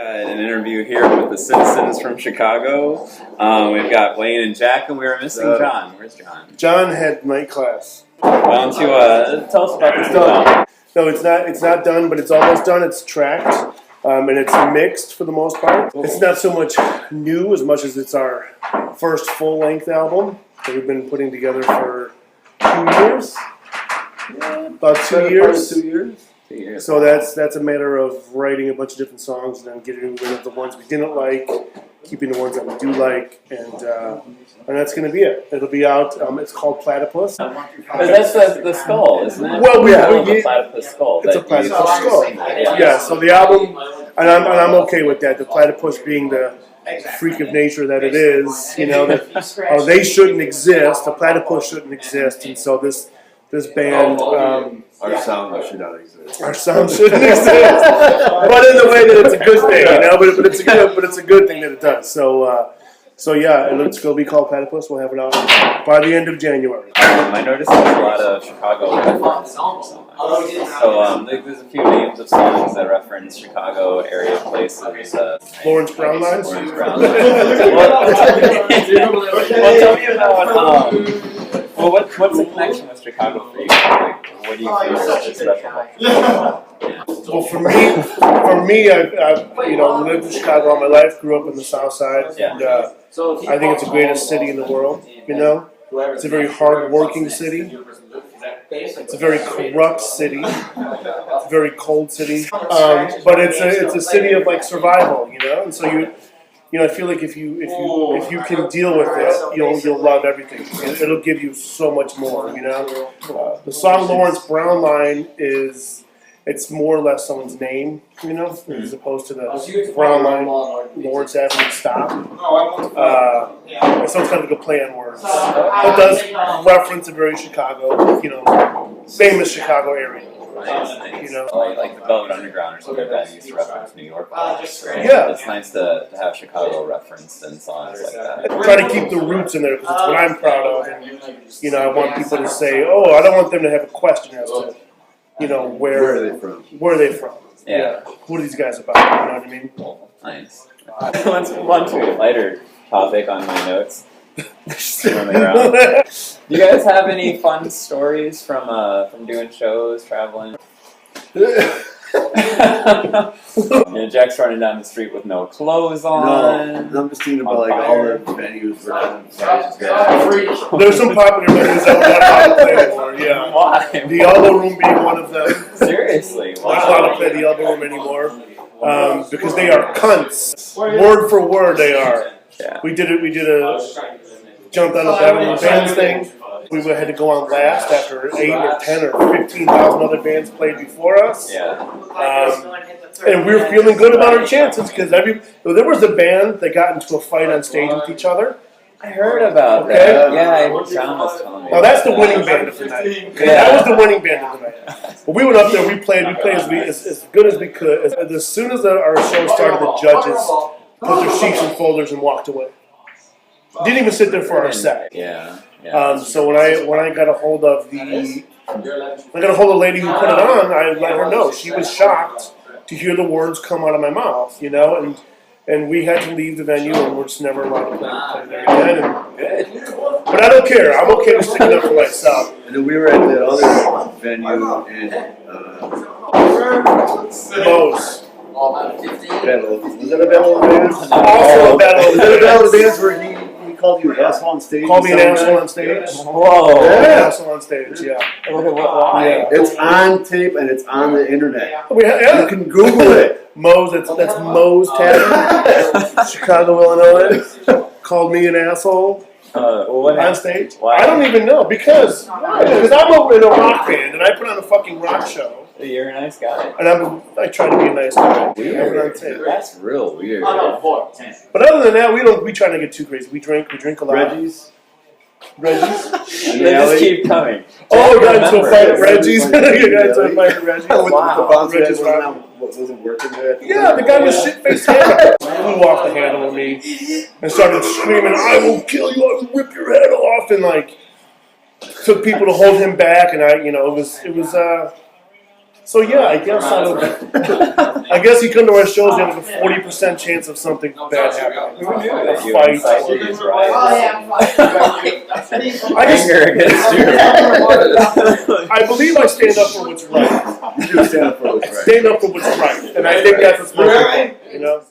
got an interview here with the citizens from Chicago. We've got Wayne and Jack, and we were missing John. Where's John? John had night class. Why don't you tell us about this done? No, it's not. It's not done, but it's almost done. It's tracked, and it's mixed for the most part. It's not so much new as much as it's our first full-length album that we've been putting together for 2 years. Yeah, about 2 years. 2 years. 2 years. So that's a matter of writing a bunch of different songs and then getting rid of the ones we didn't like, keeping the ones that we do like, and that's going to be it. It'll be out. It's called Platypus. That's the skull, isn't it? Well, the platypus skull. It's a platypus skull. Yeah. So the album, and I'm okay with that. The platypus being the freak of nature that it is. You know that they shouldn't exist. The platypus shouldn't exist, and so this band. Our sound should not exist. Our sound shouldn't exist, but in the way that it's a good thing, you know. But it's a good thing that it does. So yeah, it's going to be called Platypus. We'll have it out by the end of January. I noticed there's a lot of Chicago references. So there's a few names of songs that reference Chicago area places. Lawrence Brown lines. Lawrence Brown. Well, tell me about. Well, what's the connection with Chicago for you? Like, what do you feel is special about Chicago? Well, for me, I've lived in Chicago all my life. Grew up in the South Side, and I think it's the greatest city in the world. You know, it's a very hard-working city. It's a very corrupt city. It's a very cold city, but it's a city of like survival. You know, and so I feel like if you can deal with it, you'll love everything. It'll give you so much more. You know, the song Lawrence Brown line it's more or less someone's name. You know, as opposed to the Brown line, Lawrence Avenue stop. So it's kind of like a play on words. It does reference a very Chicago, famous Chicago area. You know, like the Velvet Underground or something like that used to reference New York. Right? Yeah, it's nice to have Chicago referenced in songs like that. Try to keep the roots in there because it's what I'm proud of, and I want people to say, "Oh, I don't want them to have a question as to, where are they from? Where are they from? Yeah, who are these guys about? You know what I mean?" Nice. Let's move on to a lighter topic on my notes. Do you guys have any fun stories from doing shows, traveling? Jack's running down the street with no clothes on. No, I'm just thinking about all the venues we're on. There's some popular venues that we're not allowed to play for. Yeah. Why? The Elbow Room being one of them. Seriously, why? Not allowed to play the Elbow Room anymore because they are cunts. Word for word, they are. Yeah. We did jumped on a Battle of the Bands thing. We had to go on last after 8 or 10 or 15,000 other bands played before us. Yeah. And we were feeling good about our chances because there was a band that got into a fight on stage with each other. I heard about that. Yeah, John was telling me. Now that's the winning band of the night. Okay? Yeah. That was the winning band of the night. But we went up there, we played as good as we could. As soon as our show started, the judges put their sheets in folders and walked away. Didn't even sit there for our set. Yeah. So when I got a hold of the lady who put it on, I let her know. She was shocked to hear the words come out of my mouth, and we had to leave the venue, and we're just never allowed to play there again. But I don't care. I'm okay with sticking up for myself. And then we were at the other venue in Moe's. Battle. Was that a Battle of the Bands? Also a Battle of the Bands. Was that a Battle of the Bands where he called you an asshole on stage? Called me an asshole on stage? Whoa. Yeah. An asshole on stage, yeah. Why? Yeah. It's on tape and it's on the internet. Yeah. You can Google it. Moe's, that's Moe's Tavern, Chicago, Illinois. Called me an asshole on stage. Why? I don't even know because I'm over in a rock band and I put on a fucking rock show. You're a nice guy. And I try to be a nice guy. Weird. That's real weird. But other than that, we try not to get too crazy. We drink a lot. Reggie's. They just keep coming. Oh, you got into a fight at Reggie's. You got into a fight at Reggie's. Wow. Reggie's wasn't working there. Yeah, the guy with shit-faced hair flew off the handle of me and started screaming, "I will kill you! I will rip your head off!" And took people to hold him back. And it was So yeah, I guess I guess you come to our shows, you have like a 40% chance of something bad happening. Who knew that you Fight. incite these Oh, riots? yeah. I just, Anger against you. I believe I stand up for what's right. You do stand up for what's I right. stand up for what's right, and I think that's what's most important, you know?